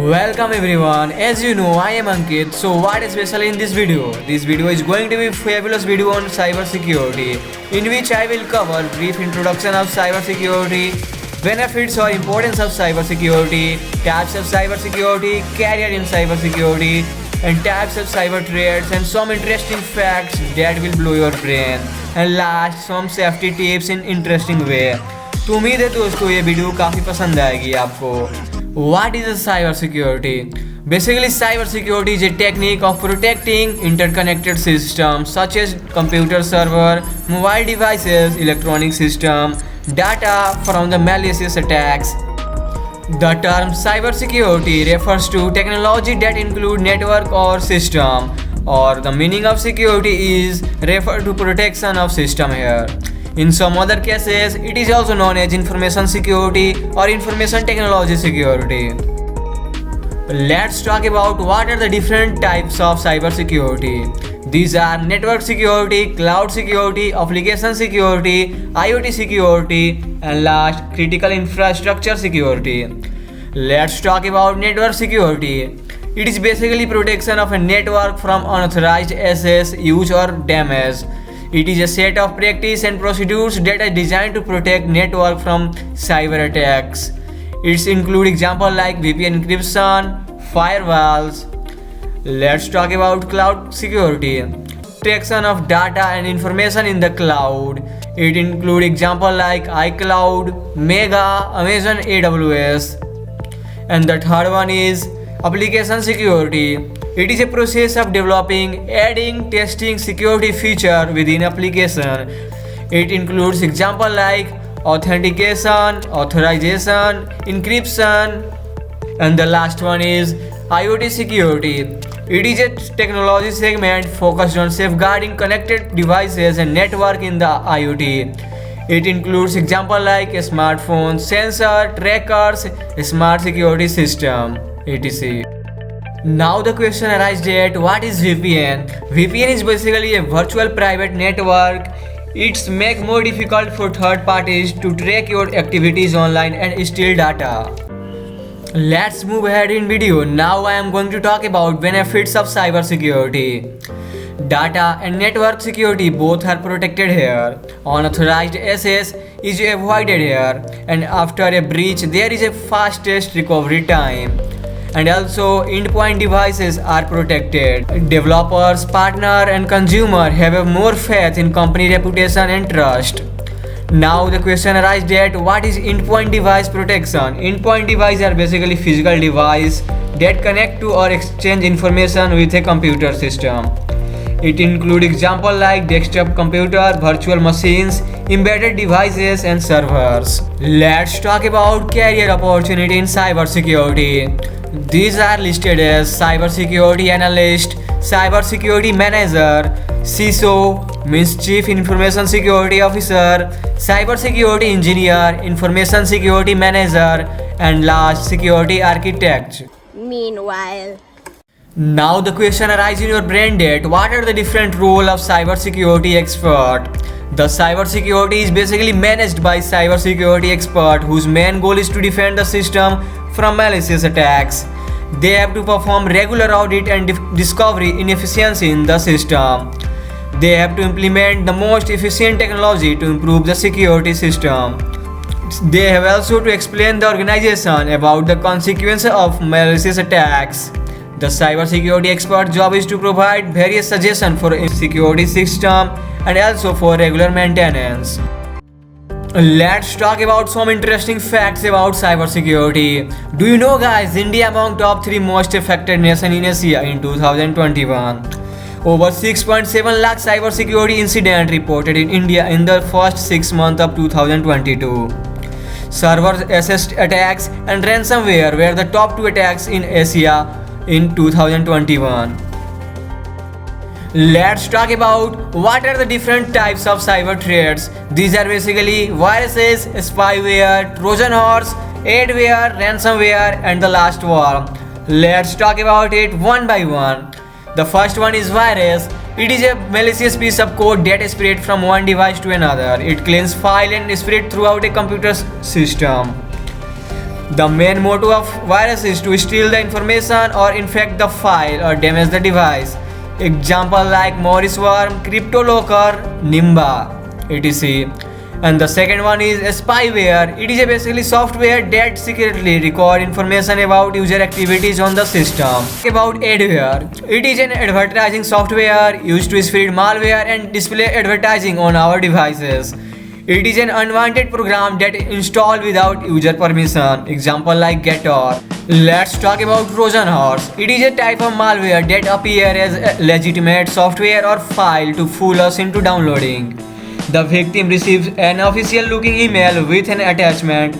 Welcome everyone. As you know, I am Ankit. So what is special in this video? This video is going to be a fabulous video on cybersecurity, in which I will cover brief introduction of cybersecurity, benefits or importance of cybersecurity, types of cybersecurity, career in cybersecurity, and types of cyber threats, and some interesting facts that will blow your brain, and last some safety tips in interesting way. तो उम्मीद है दोस्तों ये video काफ़ी पसंद आएगी आपको. What is a cyber security? Basically, cyber security is a technique of protecting interconnected systems such as computer server, mobile devices, electronic system, data from the malicious attacks. The term cyber security refers to technology that include network or system, or the meaning of security is refer to protection of system here. In some other cases, it is also known as information security or information technology security. Let's talk about what are the different types of cyber security. These are network security, cloud security, application security, IoT security, and last, critical infrastructure security. Let's talk about network security. It is basically protection of a network from unauthorized access, use, or damage. It is a set of practice and procedures that are designed to protect network from cyber attacks. It include examples like VPN encryption, firewalls. Let's talk about cloud security. Protection of data and information in the cloud. It include examples like iCloud, Mega, Amazon AWS. And the third one is application security. It is a process of developing, adding, testing security feature within application. It includes examples like authentication, authorization, encryption, and the last one is IoT security. It is a technology segment focused on safeguarding connected devices and network in the IoT. It includes examples like a smartphone, sensor, trackers, a smart security system, etc. Now the question arises that what is VPN? VPN is basically a virtual private network. It's make more difficult for third parties to track your activities online and steal data. Let's move ahead in video. Now I am going to talk about benefits of cybersecurity. Data and network security both are protected here. Unauthorized access is avoided here, and after a breach there is a fastest recovery time. And also endpoint devices are protected. Developers, partner, and consumer have a more faith in company reputation and trust. Now the question arises that what is endpoint device protection? Endpoint devices are basically physical device that connect to or exchange information with a computer system. It includes examples like desktop computer, virtual machines, embedded devices, and servers. Let's talk about career opportunity in cybersecurity. These are listed as cybersecurity analyst, cybersecurity manager, CISO means Chief Information Security Officer, cybersecurity engineer, information security manager, and last, security architect. Meanwhile, now the question arises in your brain that what are the different roles of cybersecurity expert? The cybersecurity is basically managed by cybersecurity expert whose main goal is to defend the system from malicious attacks. They have to perform regular audit and discovery inefficiency in the system. They have to implement the most efficient technology to improve the security system. They have also to explain the organization about the consequences of malicious attacks. The cybersecurity expert job is to provide various suggestions for a security system and also for regular maintenance. Let's talk about some interesting facts about cybersecurity. Do you know guys, India among top 3 most affected nation in Asia in 2021. Over 6.7 lakh cybersecurity incidents reported in India in the first 6 months of 2022. Server-assist attacks and ransomware were the top 2 attacks in Asia in 2021. Let's talk about what are the different types of cyber threats. These are basically viruses, spyware, Trojan horse, adware, ransomware, and the last one. Let's talk about it one by one. The first one is virus. It is a malicious piece of code that spread from one device to another. It cleans file and spread throughout a computer system. The main motive of virus is to steal the information or infect the file or damage the device. Example like Morris Worm, CryptoLocker, Nimba, etc. And the second one is spyware. It is basically software that secretly record information about user activities on the system. About adware. It is an advertising software used to spread malware and display advertising on our devices. It is an unwanted program that installed without user permission. Example like Getor. Let's talk about Trojan horse. It is a type of malware that appears as legitimate software or file to fool us into downloading. The victim receives an official looking email with an attachment.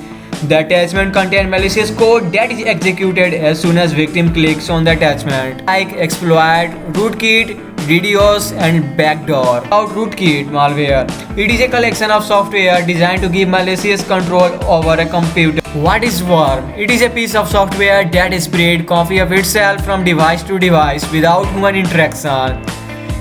The attachment contains malicious code that is executed as soon as victim clicks on the attachment, like exploit, rootkit, DDoS, and backdoor. About rootkit malware, it is a collection of software designed to give malicious control over a computer. What is worm? It is a piece of software that spreads copy of itself from device to device without human interaction.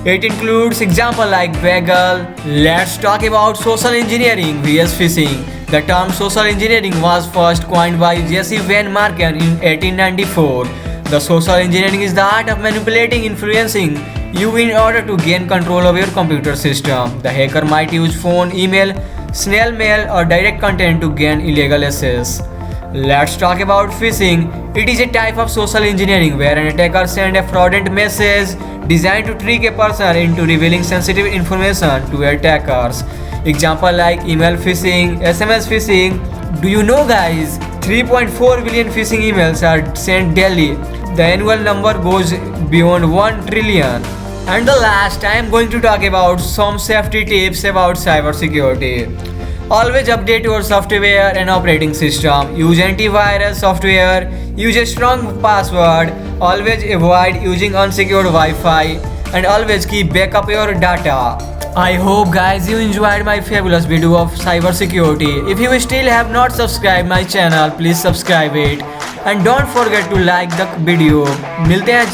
It includes examples like Bagel. Let's talk about social engineering vs phishing. The term social engineering was first coined by Jesse Van Marken in 1894. The social engineering is the art of manipulating, influencing you in order to gain control of your computer system. The hacker might use phone, email, snail mail, or direct content to gain illegal access. Let's talk about phishing. It is a type of social engineering where an attacker sends a fraudulent message designed to trick a person into revealing sensitive information to attackers. Example like email phishing, SMS phishing. Do you know guys, 3.4 billion phishing emails are sent daily. The annual number goes beyond 1 trillion. And the last, I am going to talk about some safety tips about cybersecurity. Always update your software and operating system. Use antivirus software. Use a strong password. Always avoid using unsecured Wi-Fi. And always keep backup your data. I hope guys you enjoyed my fabulous video of cybersecurity. If you still have not subscribed my channel, please subscribe it. And don't forget to like the video. मिलते हैं